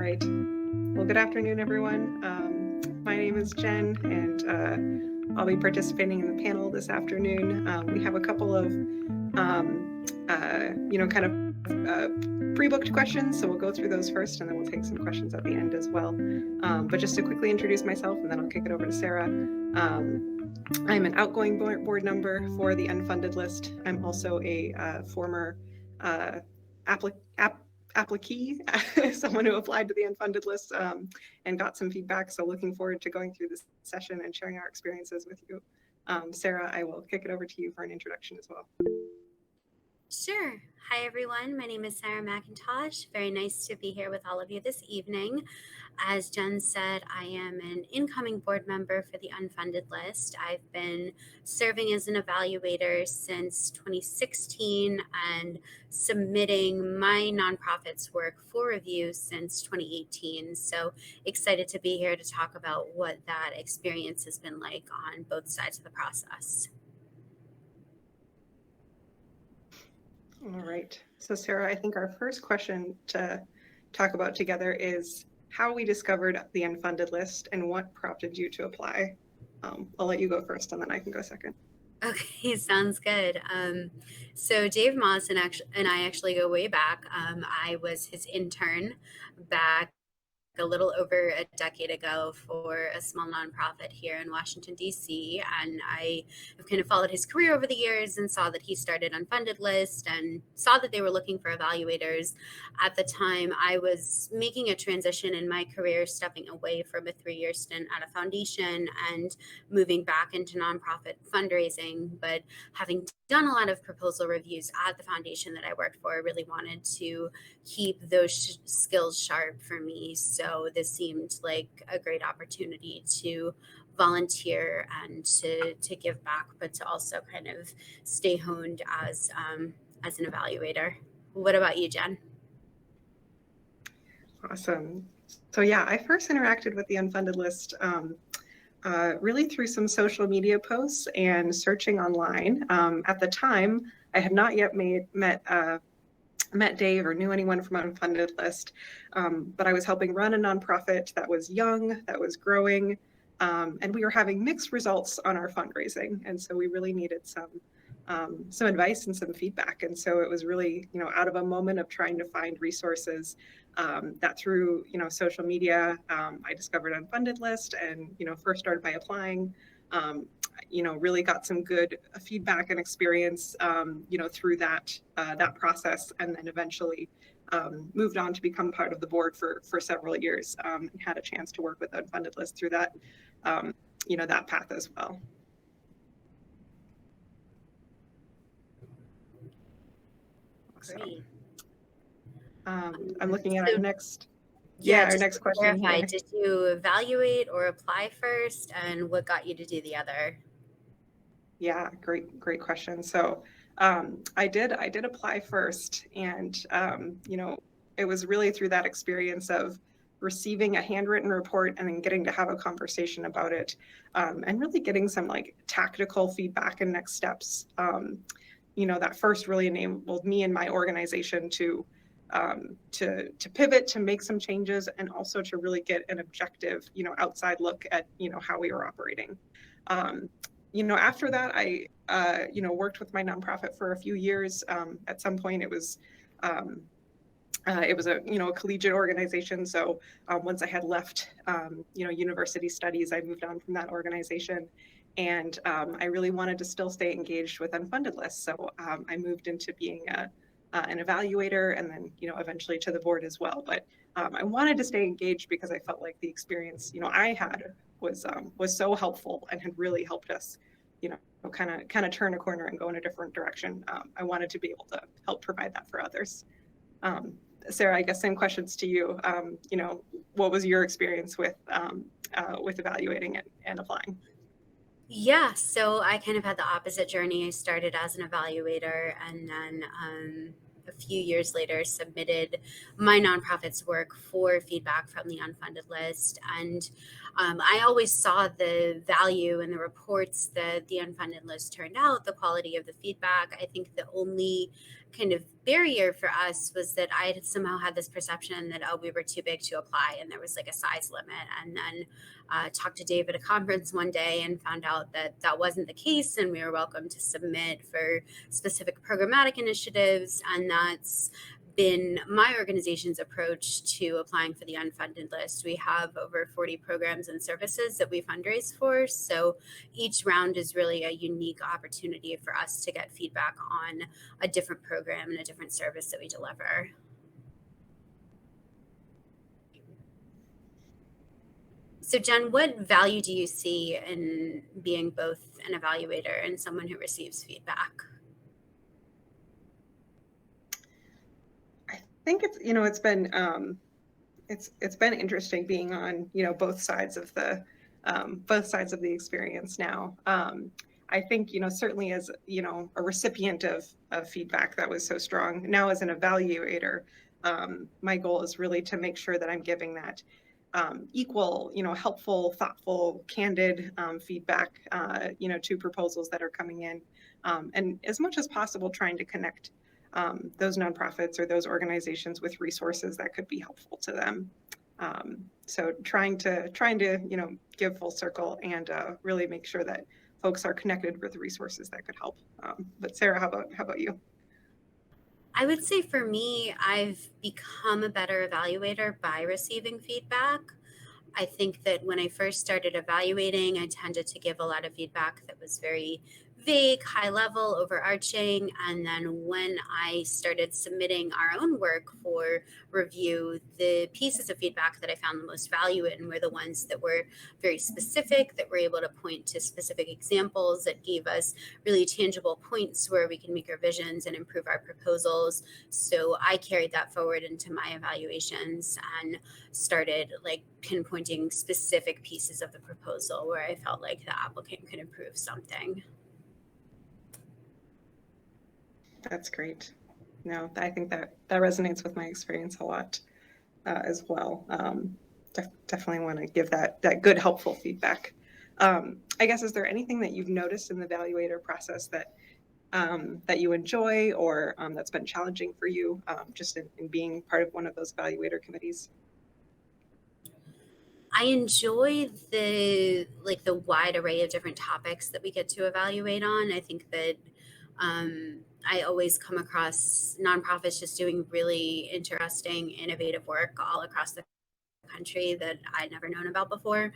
right. Well, good afternoon, everyone. My name is Jen, and I'll be participating in the panel this afternoon. We have a couple of, pre-booked questions, so we'll go through those first, and then we'll take some questions at the end as well. But just to quickly introduce myself, and then I'll kick it over to Sarah. I'm an outgoing board member for the Unfunded List. I'm also a former applicee, someone who applied to the Unfunded List and got some feedback. So looking forward to going through this session and sharing our experiences with you. Sarah, I will kick it over to you for an introduction as well. Sure. Hi, everyone. My name is Sarah McIntosh. Very nice to be here with all of you this evening. As Jen said, I am an incoming board member for the Unfunded List. I've been serving as an evaluator since 2016 and submitting my nonprofit's work for review since 2018. So excited to be here to talk about what that experience has been like on both sides of the process. All right. So Sarah, I think our first question to talk about together is how we discovered the Unfunded List and what prompted you to apply. I'll let you go first and then I can go second. Okay, sounds good. So Dave Moss and I actually go way back. I was his intern back a little over a decade ago for a small nonprofit here in Washington, D.C. And I have kind of followed his career over the years and saw that he started Unfunded List and saw that they were looking for evaluators. At the time, I was making a transition in my career, stepping away from a 3-year stint at a foundation and moving back into nonprofit fundraising. But having done a lot of proposal reviews at the foundation that I worked for, I really wanted to keep those skills sharp for me. So this seemed like a great opportunity to volunteer and to give back, but to also kind of stay honed as an evaluator. What about you, Jen? Awesome. So yeah, I first interacted with the Unfunded List really through some social media posts and searching online. At the time, I had not yet met Dave or knew anyone from Unfunded List, but I was helping run a nonprofit that was young, that was growing, and we were having mixed results on our fundraising. And so we really needed some advice and some feedback. And so it was really, out of a moment of trying to find resources that through, social media, I discovered Unfunded List and, first started by applying. Really got some good feedback and experience, through that process, and then eventually moved on to become part of the board for several years, and had a chance to work with Unfunded List through that, that path as well. Great. I'm looking at our next. Yeah, our next question. Clarify, did you evaluate or apply first, and what got you to do the other? Yeah, great question. So I did apply first, and it was really through that experience of receiving a handwritten report and then getting to have a conversation about it, and really getting some tactical feedback and next steps. That first really enabled me and my organization to pivot, to make some changes, and also to really get an objective, outside look at, how we were operating. After that, I, worked with my nonprofit for a few years. At some point, it was a collegiate organization. So once I had left, university studies, I moved on from that organization. And I really wanted to still stay engaged with Unfunded List. So I moved into being an evaluator, and then, eventually to the board as well. But I wanted to stay engaged because I felt like the experience, I had was so helpful and had really helped us, kind of turn a corner and go in a different direction. I wanted to be able to help provide that for others. Sarah, I guess same questions to you. What was your experience with evaluating and applying? Yeah, so I kind of had the opposite journey. I started as an evaluator, and then a few years later submitted my nonprofit's work for feedback from the Unfunded List. And I always saw the value in the reports that the Unfunded List turned out, the quality of the feedback. I think the only kind of barrier for us was that I had somehow had this perception that, oh, we were too big to apply and there was like a size limit. And then talked to Dave at a conference one day and found out that that wasn't the case, and we were welcome to submit for specific programmatic initiatives. And that's been my organization's approach to applying for the unfunded list. We have over 40 programs and services that we fundraise for. So each round is really a unique opportunity for us to get feedback on a different program and a different service that we deliver. So Jen, what value do you see in being both an evaluator and someone who receives feedback? I think it's been it's been interesting being on both sides of the experience now. I think certainly as a recipient of feedback that was so strong, now as an evaluator, my goal is really to make sure that I'm giving that equal, helpful, thoughtful, candid feedback, to proposals that are coming in, and as much as possible, trying to connect those nonprofits or those organizations with resources that could be helpful to them. So trying to give full circle and really make sure that folks are connected with resources that could help. But Sarah, how about you? I would say for me, I've become a better evaluator by receiving feedback. I think that when I first started evaluating, I tended to give a lot of feedback that was very vague, high level, overarching. And then when I started submitting our own work for review, the pieces of feedback that I found the most value in were the ones that were very specific, that were able to point to specific examples, that gave us really tangible points where we can make revisions and improve our proposals. So I carried that forward into my evaluations and started like pinpointing specific pieces of the proposal where I felt like the applicant could improve something. That's great. No, I think that resonates with my experience a lot as well. Definitely want to give that good, helpful feedback. I guess, is there anything that you've noticed in the evaluator process that you enjoy, or that's been challenging for you, just in being part of one of those evaluator committees? I enjoy the wide array of different topics that we get to evaluate on. I think that I always come across nonprofits just doing really interesting, innovative work all across the country that I'd never known about before.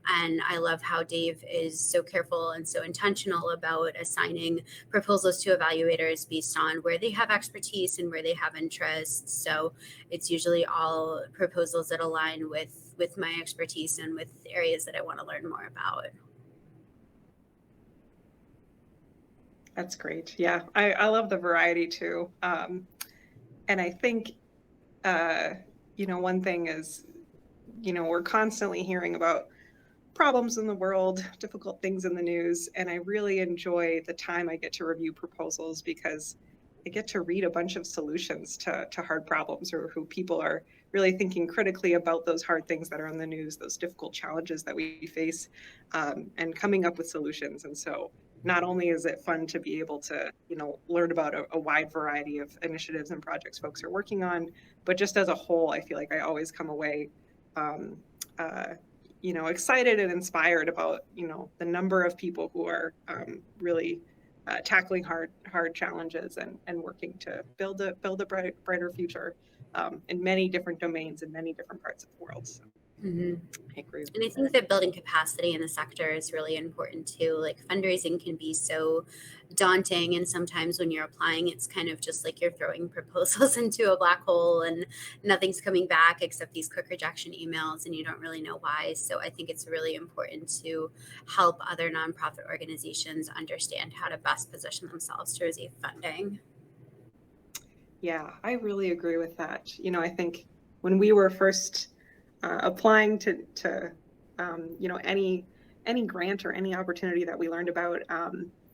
And I love how Dave is so careful and so intentional about assigning proposals to evaluators based on where they have expertise and where they have interests. So it's usually all proposals that align with my expertise and with areas that I want to learn more about. That's great. Yeah, I love the variety too. And I think, one thing is, we're constantly hearing about problems in the world, difficult things in the news, and I really enjoy the time I get to review proposals because I get to read a bunch of solutions to hard problems, or who people are really thinking critically about those hard things that are in the news, those difficult challenges that we face, and coming up with solutions. And so not only is it fun to be able to, learn about a wide variety of initiatives and projects folks are working on, but just as a whole, I feel like I always come away um, uh, excited and inspired about, the number of people who are really tackling hard challenges and working to build a brighter future in many different domains in many different parts of the world. So Mm-hmm. I agree. And I think that building capacity in the sector is really important too. Like fundraising can be so daunting, and sometimes when you're applying, it's kind of just like you're throwing proposals into a black hole and nothing's coming back except these quick rejection emails, and you don't really know why. So I think it's really important to help other nonprofit organizations understand how to best position themselves to receive funding. Yeah, I really agree with that. I think when we were first applying to any grant or any opportunity that we learned about,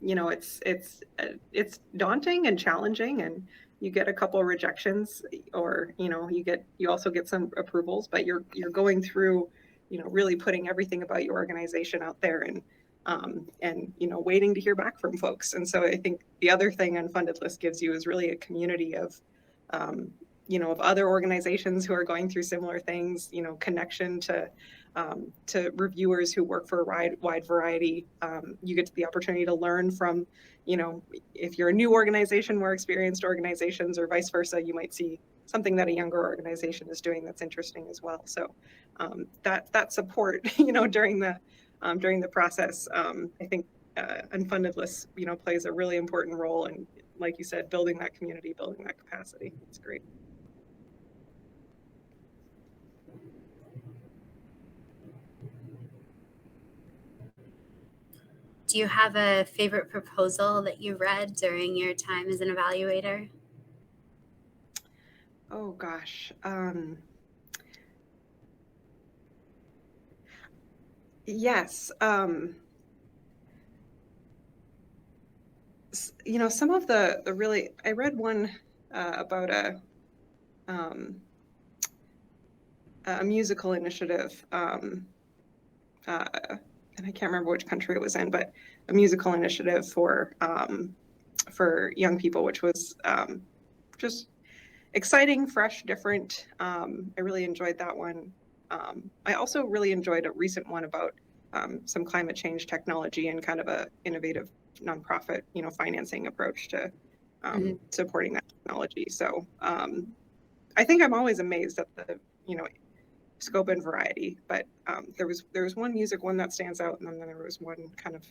it's daunting and challenging, and you get a couple of rejections, or you also get some approvals, but you're going through really putting everything about your organization out there, and and waiting to hear back from folks. And so I think the other thing Unfunded List gives you is really a community of of other organizations who are going through similar things, connection to reviewers who work for a wide variety. You get the opportunity to learn from, if you're a new organization, more experienced organizations, or vice versa, you might see something that a younger organization is doing that's interesting as well. So that support, during the process, I think Unfunded Lists, plays a really important role in, like you said, building that community, building that capacity. It's great. Do you have a favorite proposal that you read during your time as an evaluator? Oh gosh. Yes. Some of the really, I read one about a musical initiative, and I can't remember which country it was in, but a musical initiative for young people, which was just exciting, fresh, different. I really enjoyed that one. I also really enjoyed a recent one about some climate change technology and kind of a innovative nonprofit, financing approach to supporting that technology. So I think I'm always amazed at the, scope and variety, but there was one music one that stands out, and then there was one kind of,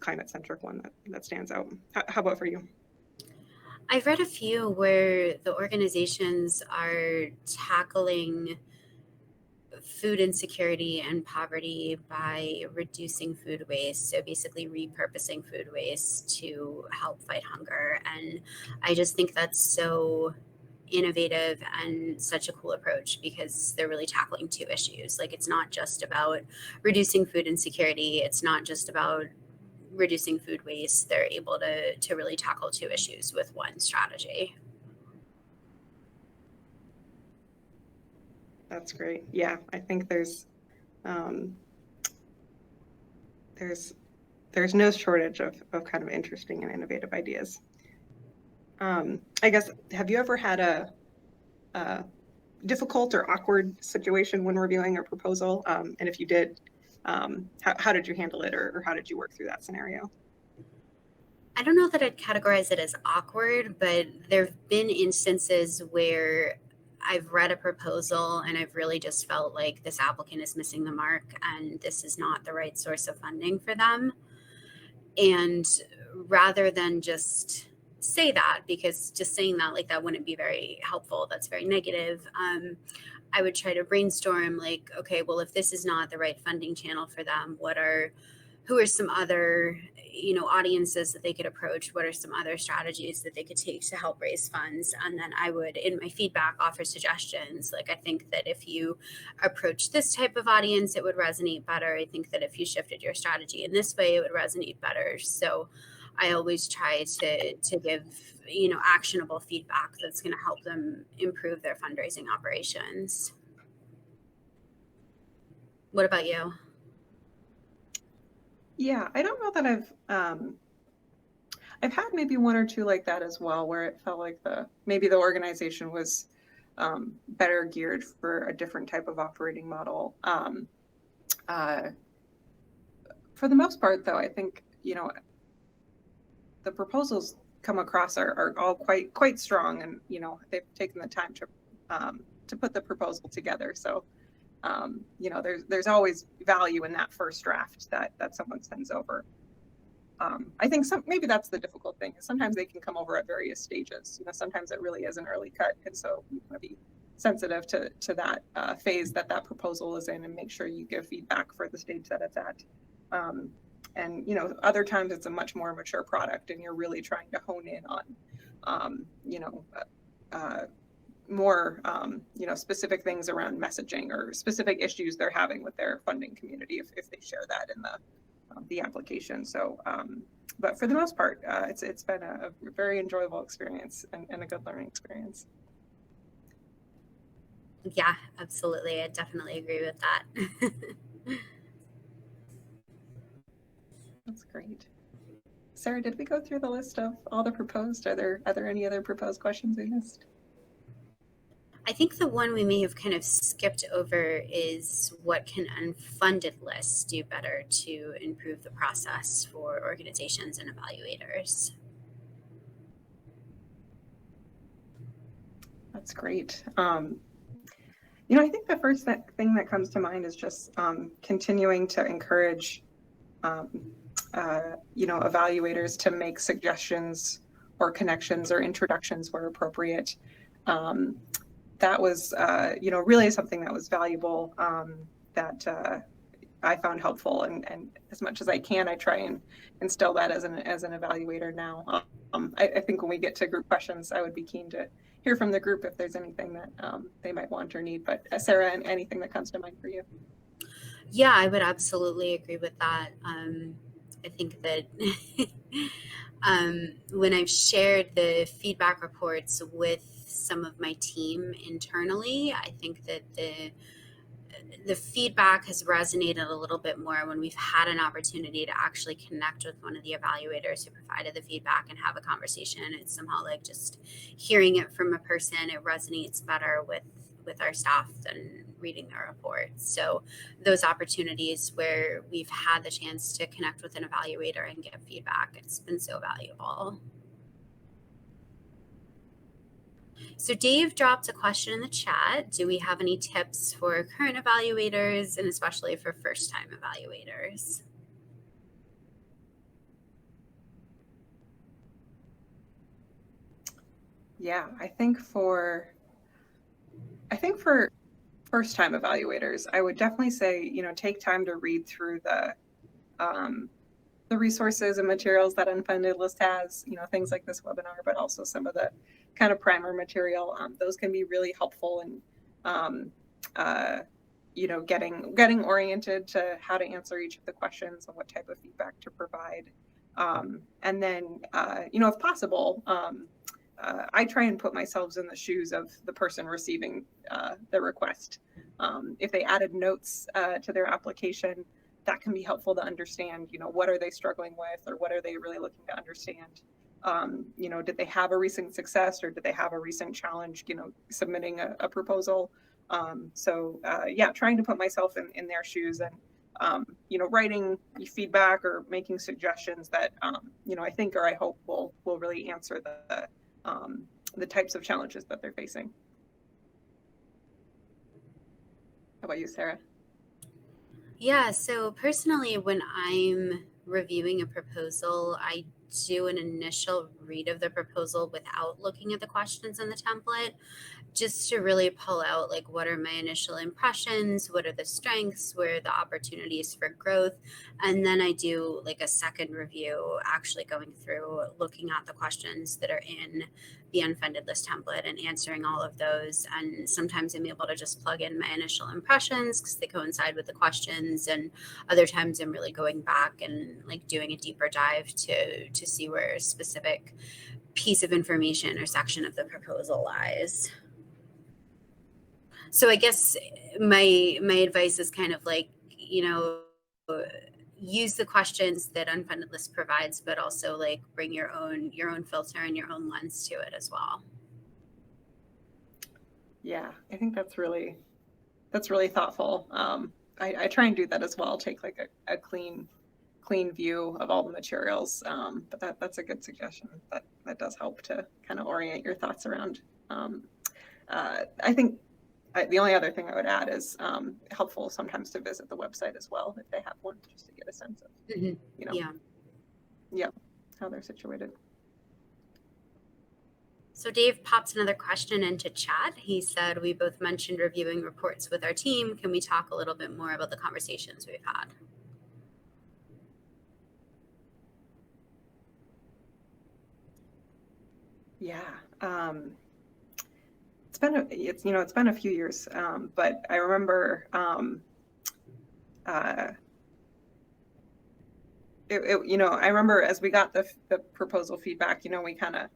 climate centric one that stands out. How about for you? I've read a few where the organizations are tackling food insecurity and poverty by reducing food waste. So basically repurposing food waste to help fight hunger. And I just think that's so innovative and such a cool approach because they're really tackling two issues. Like, it's not just about reducing food insecurity. It's not just about reducing food waste. They're able to really tackle two issues with one strategy. That's great. Yeah, I think there's no shortage of kind of interesting and innovative ideas. I guess, have you ever had a difficult or awkward situation when reviewing a proposal? And if you did, how did you handle it, or how did you work through that scenario? I don't know that I'd categorize it as awkward, but there have been instances where I've read a proposal and I've really just felt like this applicant is missing the mark and this is not the right source of funding for them. And rather than just say that, because just saying that, like, that wouldn't be very helpful, that's very negative, I would try to brainstorm, like, okay, well, if this is not the right funding channel for them, who are some other audiences that they could approach? What are some other strategies that they could take to help raise funds? And then I would, in my feedback, offer suggestions. Like, I think that if you approach this type of audience, it would resonate better. I think that if you shifted your strategy in this way, it would resonate better. So I always try to give actionable feedback that's going to help them improve their fundraising operations. What about you? Yeah, I don't know that I've had maybe one or two like that as well, where it felt like maybe the organization was better geared for a different type of operating model. For the most part, though, I think the proposals come across are all quite strong, and they've taken the time to put the proposal together. So there's always value in that first draft that someone sends over. I think maybe that's the difficult thing. Sometimes they can come over at various stages. Sometimes it really is an early cut, and so you want to be sensitive to that phase that proposal is in, and make sure you give feedback for the stage that it's at. And other times it's a much more mature product, and you're really trying to hone in on more specific things around messaging or specific issues they're having with their funding community if they share that in the application. So but for the most part, it's been a very enjoyable experience and a good learning experience. Yeah, absolutely. I definitely agree with that. That's great. Sarah, did we go through the list of all the proposed? Are there any other proposed questions we missed? I think the one we may have kind of skipped over is what can unfunded lists do better to improve the process for organizations and evaluators? That's great. I think the first thing that comes to mind is just continuing to encourage, evaluators to make suggestions or connections or introductions where appropriate. That was, really something that was valuable, that I found helpful, and as much as I can, I try and instill that as an evaluator now. I think when we get to group questions, I would be keen to hear from the group if there's anything that they might want or need. But Sarah, anything that comes to mind for you? Yeah, I would absolutely agree with that. I think that when I've shared the feedback reports with some of my team internally, I think that the feedback has resonated a little bit more when we've had an opportunity to actually connect with one of the evaluators who provided the feedback and have a conversation. It's somehow like just hearing it from a person, it resonates better with our staff than reading their reports. So those opportunities where we've had the chance to connect with an evaluator and give feedback, it's been so valuable. So Dave dropped a question in the chat. Do we have any tips for current evaluators and especially for first-time evaluators? Yeah, I think for first-time evaluators, I would definitely say, take time to read through the resources and materials that Unfunded List has, things like this webinar, but also some of the kind of primer material. Those can be really helpful in, getting oriented to how to answer each of the questions and what type of feedback to provide. And then, if possible, I try and put myself in the shoes of the person receiving the request. If they added notes to their application, that can be helpful to understand, what are they struggling with, or what are they really looking to understand? Did they have a recent success, or did they have a recent challenge, submitting a proposal? Trying to put myself in their shoes and, writing feedback or making suggestions that, I think or I hope will really answer the types of challenges that they're facing. How about you, Sarah? Yeah, so personally, when I'm reviewing a proposal, I do an initial read of the proposal without looking at the questions in the template, just to really pull out like what are my initial impressions, what are the strengths, where are the opportunities for growth, and then I do like a second review, actually going through looking at the questions that are in the Unfunded List template and answering all of those. And sometimes I'm able to just plug in my initial impressions because they coincide with the questions, and other times I'm really going back and like doing a deeper dive to see where a specific piece of information or section of the proposal lies. So I guess my advice is kind of like, use the questions that Unfunded List provides, but also like bring your own filter and your own lens to it as well. Yeah, I think that's really thoughtful. I try and do that as well. Take like a clean view of all the materials. But that's a good suggestion. That does help to kind of orient your thoughts around. I think the only other thing I would add is helpful sometimes to visit the website as well if they have one, just to get a sense of, how they're situated. So Dave pops another question into chat. He said, we both mentioned reviewing reports with our team. Can we talk a little bit more about the conversations we've had? Yeah. It's been a few years, but I remember I remember as we got the proposal feedback, we kind of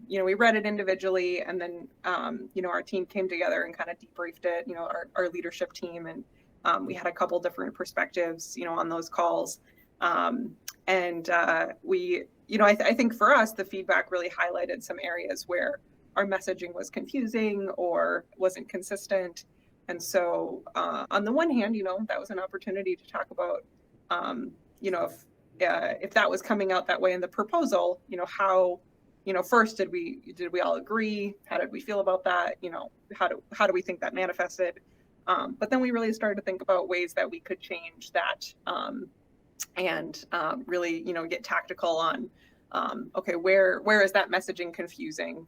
we read it individually, and then our team came together and kind of debriefed it, our leadership team, and we had a couple different perspectives, on those calls. I think for us, the feedback really highlighted some areas where our messaging was confusing or wasn't consistent. And so on the one hand, that was an opportunity to talk about, if that was coming out that way in the proposal, how, first, did we all agree? How did we feel about that? How do we think that manifested? But then we really started to think about ways that we could change that, and really, get tactical on, okay, where is that messaging confusing?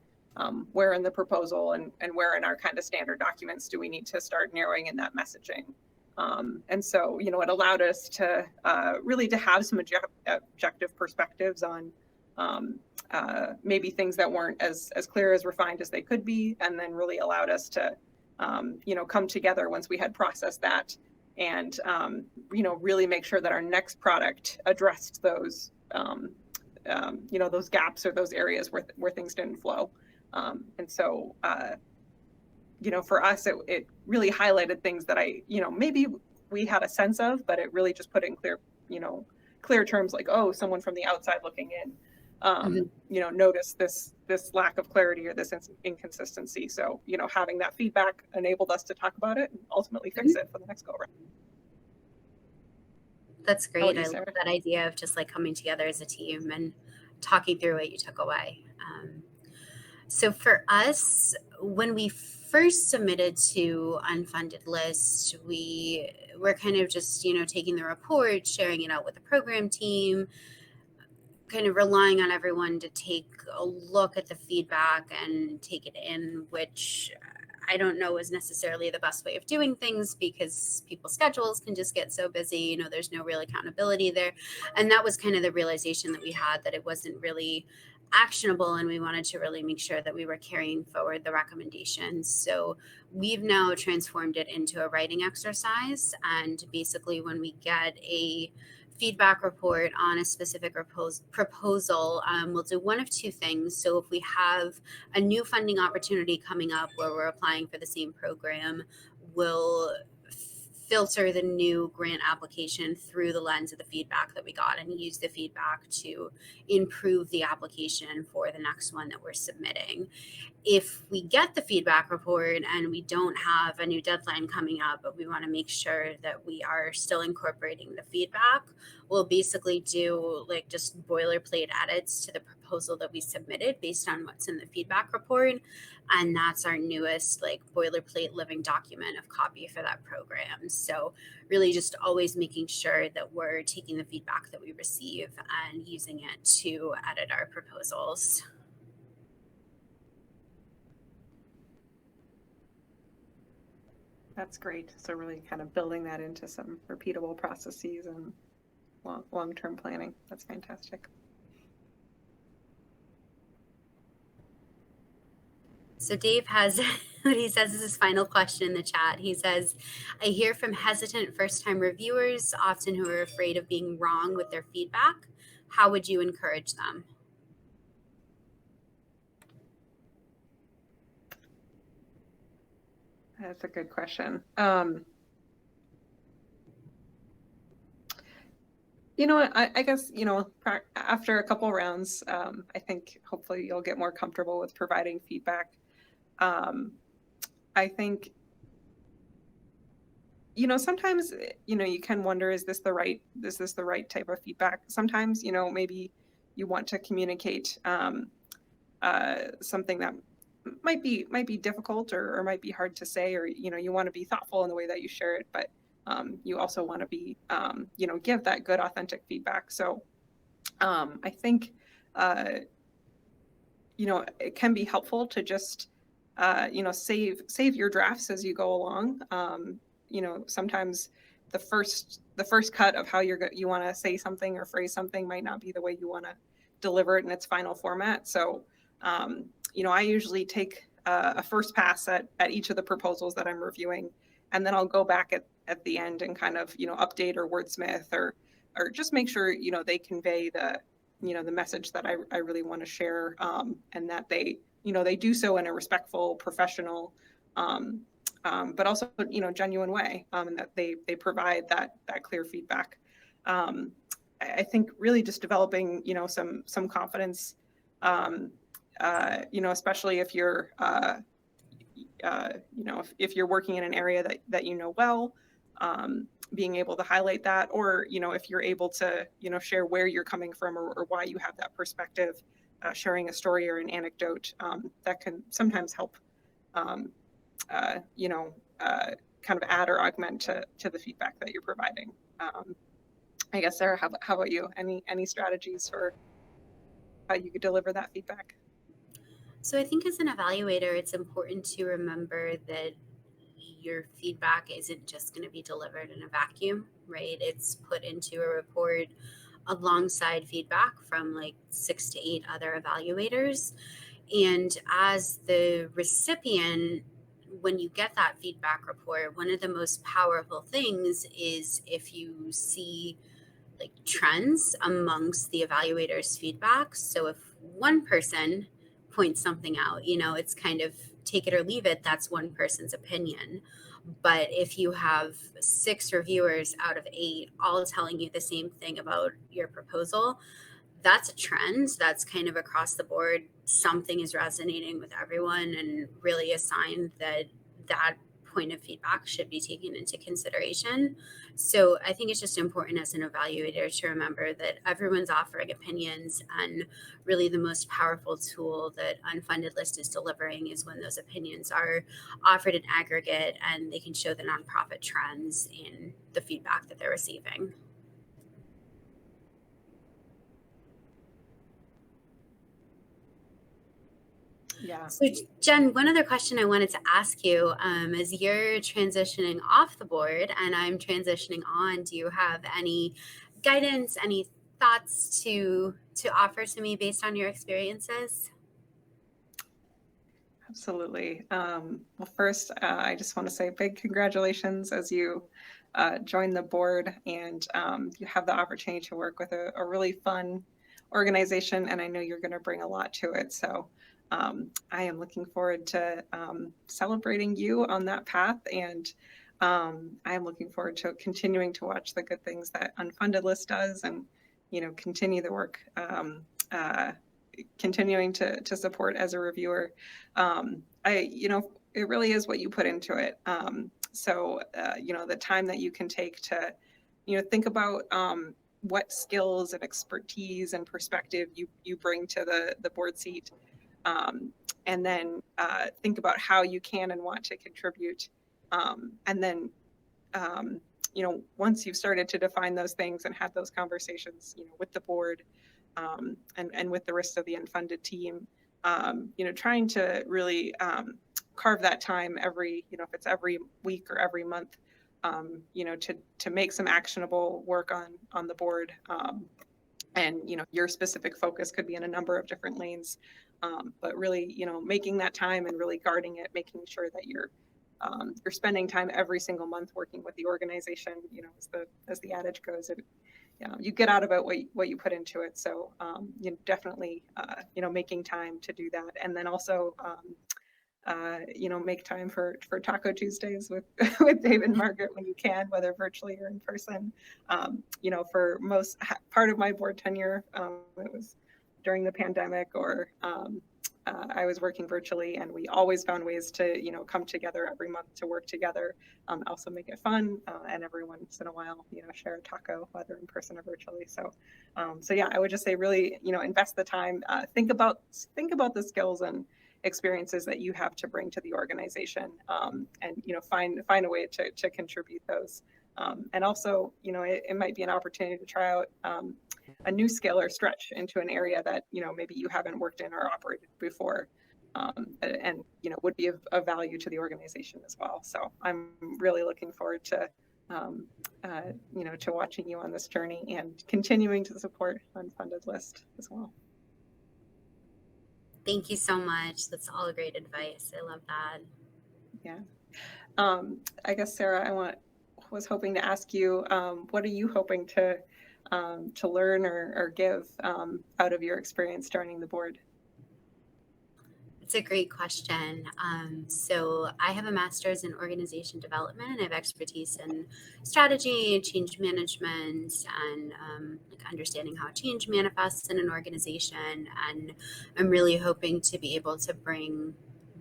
Where in the proposal and where in our kind of standard documents do we need to start narrowing in that messaging? And so, it allowed us to really to have some objective perspectives on maybe things that weren't as clear, as refined as they could be, and then really allowed us to, come together once we had processed that, and really make sure that our next product addressed those, those gaps or those areas where things didn't flow. And so, for us, it really highlighted things that maybe we had a sense of, but it really just put it in clear terms, like, oh, someone from the outside looking in, noticed this lack of clarity or this inconsistency. So, having that feedback enabled us to talk about it and ultimately fix it for the next go around. That's great. I love that idea of just like coming together as a team and talking through what you took away. So for us, when we first submitted to Unfunded List, we were kind of just, taking the report, sharing it out with the program team, kind of relying on everyone to take a look at the feedback and take it in, which I don't know is necessarily the best way of doing things because people's schedules can just get so busy, there's no real accountability there. And that was kind of the realization that we had, that it wasn't really actionable, and we wanted to really make sure that we were carrying forward the recommendations. So we've now transformed it into a writing exercise, and basically when we get a feedback report on a specific proposal, we'll do one of two things. So if we have a new funding opportunity coming up where we're applying for the same program, we'll filter the new grant application through the lens of the feedback that we got and use the feedback to improve the application for the next one that we're submitting. If we get the feedback report and we don't have a new deadline coming up, but we want to make sure that we are still incorporating the feedback, we'll basically do like just boilerplate edits to the proposal that we submitted based on what's in the feedback report. And that's our newest like boilerplate living document of copy for that program. So really just always making sure that we're taking the feedback that we receive and using it to edit our proposals. That's great. So really kind of building that into some repeatable processes and long-term planning. That's fantastic. So Dave has what he says is his final question in the chat. He says, I hear from hesitant first-time reviewers, often who are afraid of being wrong with their feedback. How would you encourage them? That's a good question. I guess, after a couple rounds, I think hopefully you'll get more comfortable with providing feedback. I think, sometimes, you can wonder, is this the right type of feedback? Sometimes, maybe you want to communicate something that might be difficult or might be hard to say, or, you want to be thoughtful in the way that you share it, but you also want to be, give that good, authentic feedback. So I think, it can be helpful to just, save your drafts as you go along. Sometimes the first cut of how you want to say something or phrase something might not be the way you want to deliver it in its final format. So, I usually take a first pass at each of the proposals that I'm reviewing, and then I'll go back at the end and kind of, update or wordsmith or just make sure, they convey the message that I really want to share, and that they do so in a respectful, professional, but also, genuine way, and that they provide that clear feedback. I think really just developing, some confidence, especially if you're, if you're working in an area that well, being able to highlight that, or, if you're able to, share where you're coming from, or why you have that perspective, sharing a story or an anecdote, that can sometimes help, um, uh, you know, uh, kind of add or augment to the feedback that you're providing. I guess, Sarah, how about you? Any strategies for how you could deliver that feedback? So I think as an evaluator, it's important to remember that your feedback isn't just going to be delivered in a vacuum, right? It's put into a report alongside feedback from like 6 to 8 other evaluators. And as the recipient, when you get that feedback report, one of the most powerful things is if you see like trends amongst the evaluators' feedback. So if one person points something out, it's kind of take it or leave it. That's one person's opinion. But if you have 6 reviewers out of 8 all telling you the same thing about your proposal, that's a trend. That's kind of across the board. Something is resonating with everyone, and really a sign that that point of feedback should be taken into consideration. So I think it's just important as an evaluator to remember that everyone's offering opinions, and really the most powerful tool that Unfunded List is delivering is when those opinions are offered in aggregate and they can show the nonprofit trends in the feedback that they're receiving. Yeah. So, Jen, one other question I wanted to ask you, as you're transitioning off the board and I'm transitioning on, do you have any guidance, any thoughts to offer to me based on your experiences? Absolutely. Well, first, I just want to say big congratulations as you join the board, and you have the opportunity to work with a really fun organization, and I know you're going to bring a lot to it. So I am looking forward to celebrating you on that path, and I am looking forward to continuing to watch the good things that Unfunded List does, and continue the work. Continuing to support as a reviewer. It really is what you put into it. The time that you can take to, think about what skills and expertise and perspective you bring to the board seat, and then think about how you can and want to contribute, and then once you've started to define those things and had those conversations, with the board, and with the rest of the unfunded team, trying to really carve that time if it's every week or every month, to make some actionable work on the board. And your specific focus could be in a number of different lanes, but really, making that time and really guarding it, making sure that you're spending time every single month working with the organization. As the adage goes, you get out of it what you put into it. So definitely making time to do that, and then also make time for Taco Tuesdays with with Dave and Margaret when you can, whether virtually or in person. For most part of my board tenure, it was during the pandemic, or I was working virtually, and we always found ways to come together every month to work together, also make it fun, and every once in a while share a taco, whether in person or virtually. So yeah, I would just say really invest the time, think about the skills and experiences that you have to bring to the organization, and find a way to contribute those, and also it might be an opportunity to try out a new skill or stretch into an area that maybe you haven't worked in or operated before, and would be of value to the organization as well. So I'm really looking forward to to watching you on this journey and continuing to support Unfunded List as well. Thank you so much. That's all great advice. I love that. Yeah. I guess, Sarah, was hoping to ask you, what are you hoping to learn or give out of your experience joining the board? It's a great question. So I have a master's in organization development. I have expertise in strategy, change management, and like understanding how change manifests in an organization. And I'm really hoping to be able to bring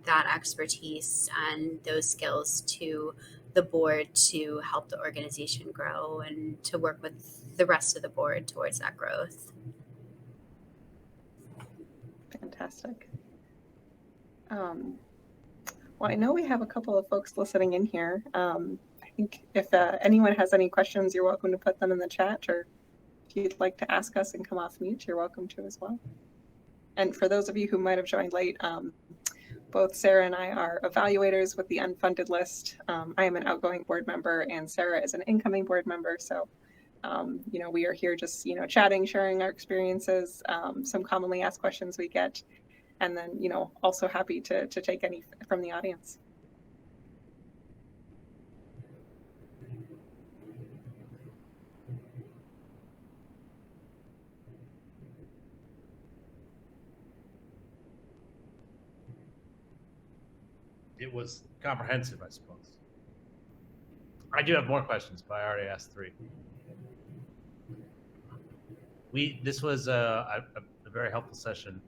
that expertise and those skills to the board to help the organization grow and to work with the rest of the board towards that growth. Fantastic. Well, I know we have a couple of folks listening in here. I think if anyone has any questions, you're welcome to put them in the chat, or if you'd like to ask us and come off mute, you're welcome to as well. And for those of you who might have joined late, both Sarah and I are evaluators with the Unfunded List. I am an outgoing board member, and Sarah is an incoming board member. So, we are here just, chatting, sharing our experiences, some commonly asked questions we get, and then, also happy to take any from the audience. It was comprehensive, I suppose. I do have more questions, but I already asked 3. This was a very helpful session.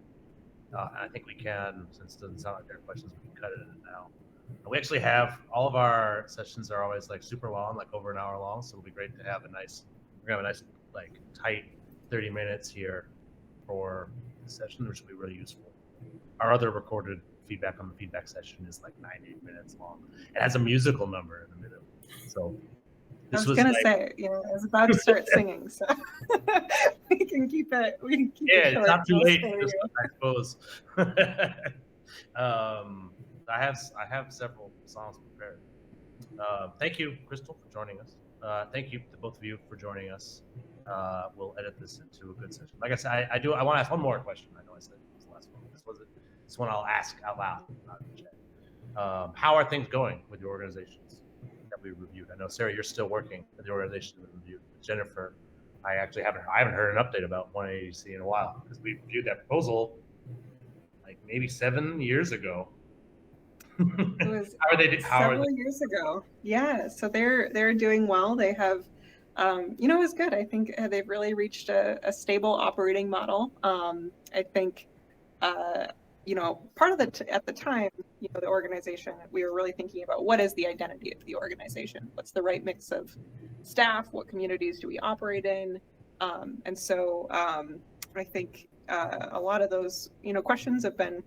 And I think we can, since it doesn't sound like there are questions, we can cut it in now. And we actually have, all of our sessions are always like super long, like over an hour long. So it'll be great to have we're gonna have a nice, like tight 30 minutes here for the session, which will be really useful. Our other recorded feedback on the feedback session is like 90 minutes long. It has a musical number in the middle. So I was gonna say, I was about to start singing, so we can keep it. Yeah, it's not too late. I suppose. I have several songs prepared. Thank you, Crystal, for joining us. Thank you to both of you for joining us. We'll edit this into a good session. Like I said, I want to ask one more question. I know I said it was the last one. This one I'll ask out loud, not in the chat. How are things going with your organizations that we reviewed? I know, Sarah, you're still working at the organization that we reviewed. Jennifer, I haven't heard an update about 180C in a while, because we reviewed that proposal like maybe 7 years ago. It was several years ago. Yeah, so they're doing well. They have, it was good. I think they've really reached a stable operating model. I think, part of at the time, the organization, we were really thinking about what is the identity of the organization? What's the right mix of staff? What communities do we operate in? And so I think a lot of those, questions have been,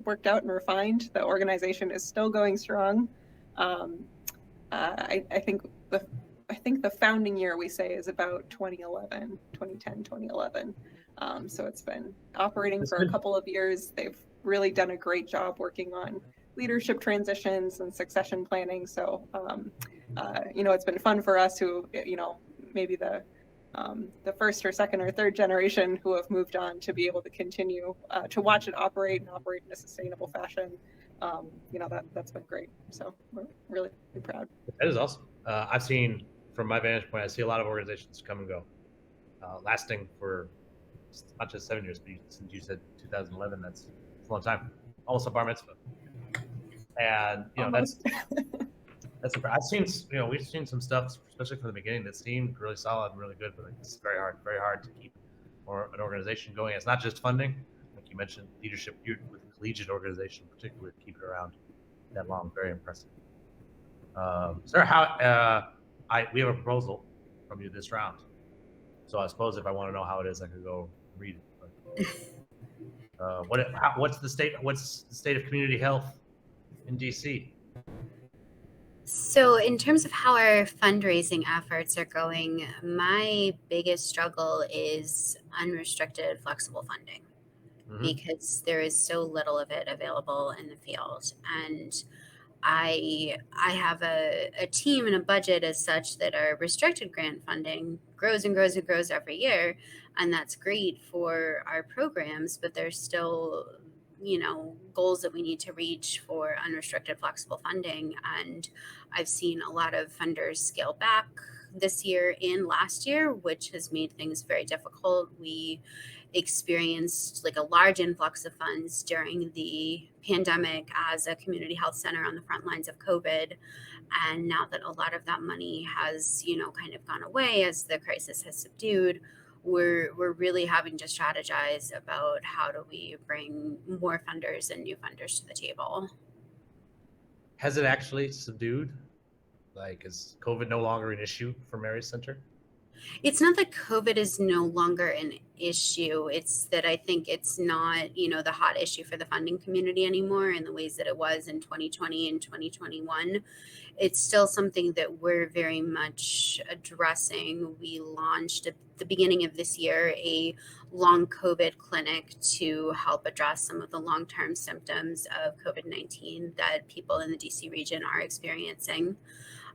worked out and refined. The organization is still going strong. I think the founding year, we say, is about 2010, 2011. So it's been operating for a couple of years. They've really done a great job working on leadership transitions and succession planning. So, it's been fun for us who, maybe the first or second or third generation who have moved on to be able to continue to watch it operate and operate in a sustainable fashion. That's been great. So we're really proud. That is awesome. I've seen, from my vantage point, I see a lot of organizations come and go, lasting for not just 7 years, but since you said 2011, that's a long time, almost a bar mitzvah. And that's I've seen, we've seen some stuff, especially from the beginning, that seemed really solid and really good, but it's very hard to keep an organization going. It's not just funding, like you mentioned, leadership with a collegiate organization, particularly, to keep it around that long. Very impressive. Sarah, we have a proposal from you this round. So I suppose if I want to know how it is, I could go read it. But, what's the state of community health in DC? So in terms of how our fundraising efforts are going, my biggest struggle is unrestricted flexible funding, because there is so little of it available in the field. And I have a team and a budget as such that our restricted grant funding grows and grows and grows every year. And that's great for our programs, but there's still, goals that we need to reach for unrestricted flexible funding. And I've seen a lot of funders scale back this year and last year, which has made things very difficult. We experienced like a large influx of funds during the pandemic as a community health center on the front lines of COVID. And now that a lot of that money has, kind of gone away as the crisis has subdued, we're really having to strategize about how do we bring more funders and new funders to the table. Has it actually subdued? Like, is COVID no longer an issue for Mary Center? It's not that COVID is no longer an issue. It's that I think it's not, the hot issue for the funding community anymore in the ways that it was in 2020 and 2021. It's still something that we're very much addressing. We launched at the beginning of this year a long COVID clinic to help address some of the long-term symptoms of COVID-19 that people in the DC region are experiencing.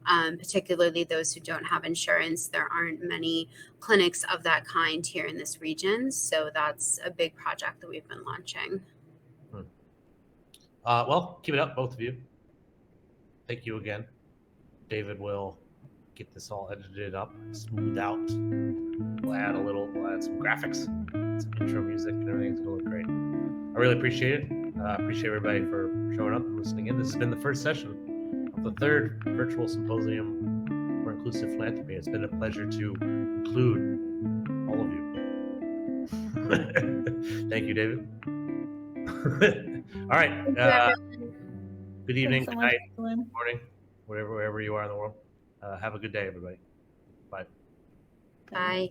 Particularly those who don't have insurance. There aren't many clinics of that kind here in this region. So that's a big project that we've been launching. Well, keep it up, both of you. Thank you again. David will get this all edited up, smoothed out. We'll add some graphics, some intro music, and everything's gonna look great. I really appreciate it. Appreciate everybody for showing up and listening in. This has been the first session of the third virtual symposium for inclusive philanthropy. It's been a pleasure to include all of you. Thank you, David. All right. Good evening, good night, good morning, wherever you are in the world. Have a good day, everybody. Bye. Bye.